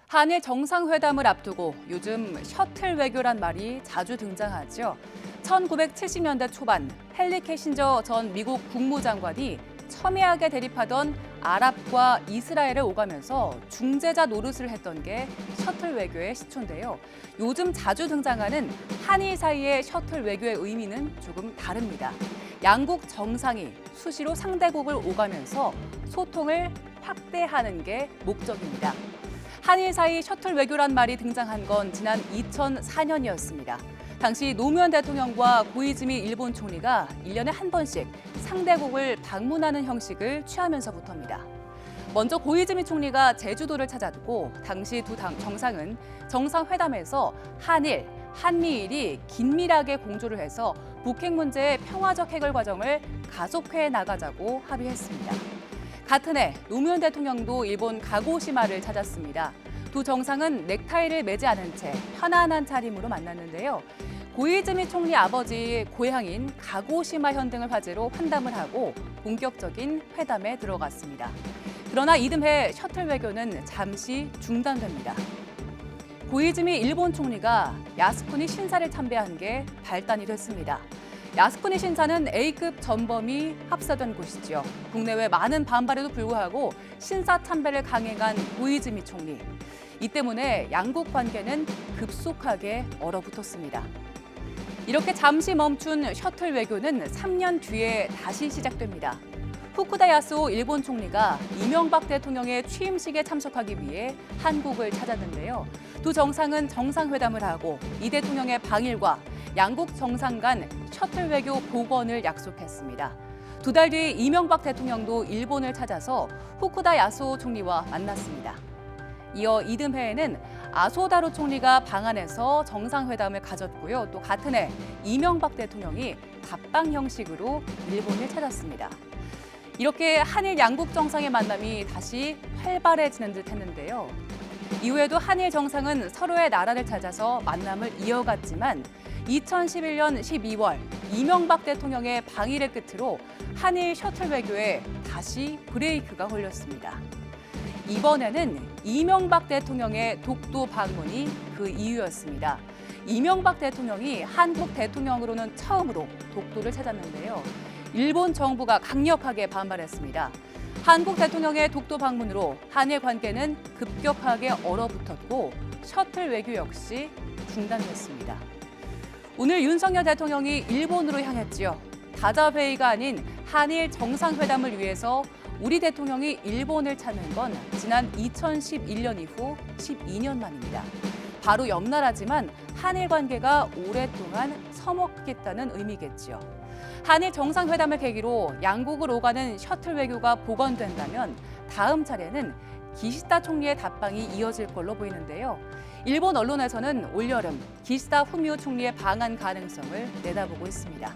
한일 정상회담을 앞두고 요즘 셔틀 외교란 말이 자주 등장하죠. 1970년대 초반 헨리 키신저 전 미국 국무장관이 첨예하게 대립하던 아랍과 이스라엘을 오가면서 중재자 노릇을 했던 게 셔틀 외교의 시초인데요. 요즘 자주 등장하는 한일 사이의 셔틀 외교의 의미는 조금 다릅니다. 양국 정상이 수시로 상대국을 오가면서 소통을 확대하는 게 목적입니다. 한일 사이 셔틀 외교란 말이 등장한 건 지난 2004년이었습니다. 당시 노무현 대통령과 고이즈미 일본 총리가 1년에 한 번씩 상대국을 방문하는 형식을 취하면서부터입니다. 먼저 고이즈미 총리가 제주도를 찾아두고 당시 두 정상은 정상회담에서 한일, 한미일이 긴밀하게 공조를 해서 북핵 문제의 평화적 해결 과정을 가속해 나가자고 합의했습니다. 같은 해 노무현 대통령도 일본 가고시마를 찾았습니다. 두 정상은 넥타이를 매지 않은 채 편안한 차림으로 만났는데요. 고이즈미 총리 아버지의 고향인 가고시마 현등을 화제로 환담을 하고 본격적인 회담에 들어갔습니다. 그러나 이듬해 셔틀 외교는 잠시 중단됩니다. 고이즈미 일본 총리가 야스쿠니 신사를 참배한 게 발단이 됐습니다. 야스쿠니 신사는 A급 전범이 합사된 곳이죠. 국내외 많은 반발에도 불구하고 신사 참배를 강행한 고이즈미 총리. 이 때문에 양국 관계는 급속하게 얼어붙었습니다. 이렇게 잠시 멈춘 셔틀 외교는 3년 뒤에 다시 시작됩니다. 후쿠다 야스오 일본 총리가 이명박 대통령의 취임식에 참석하기 위해 한국을 찾았는데요. 두 정상은 정상회담을 하고 이 대통령의 방일과 양국 정상 간 셔틀 외교 복원을 약속했습니다. 두 달 뒤 이명박 대통령도 일본을 찾아서 후쿠다 야스오 총리와 만났습니다. 이어 이듬해에는 아소다로 총리가 방한해서 정상회담을 가졌고요. 또 같은 해 이명박 대통령이 답방 형식으로 일본을 찾았습니다. 이렇게 한일 양국 정상의 만남이 다시 활발해지는 듯 했는데요. 이후에도 한일 정상은 서로의 나라를 찾아서 만남을 이어갔지만 2011년 12월 이명박 대통령의 방일을 끝으로 한일 셔틀 외교에 다시 브레이크가 걸렸습니다. 이번에는 이명박 대통령의 독도 방문이 그 이유였습니다. 이명박 대통령이 한국 대통령으로는 처음으로 독도를 찾았는데요. 일본 정부가 강력하게 반발했습니다. 한국 대통령의 독도 방문으로 한일 관계는 급격하게 얼어붙었고 셔틀 외교 역시 중단됐습니다. 오늘 윤석열 대통령이 일본으로 향했지요. 다자회의가 아닌 한일 정상회담을 위해서 우리 대통령이 일본을 찾는 건 지난 2011년 이후 12년 만입니다. 바로 옆 나라지만 한일 관계가 오랫동안 서먹겠다는 의미겠지요. 한일 정상회담을 계기로 양국을 오가는 셔틀 외교가 복원된다면 다음 차례는 기시다 총리의 답방이 이어질 걸로 보이는데요. 일본 언론에서는 올여름 기시다 후미오 총리의 방한 가능성을 내다보고 있습니다.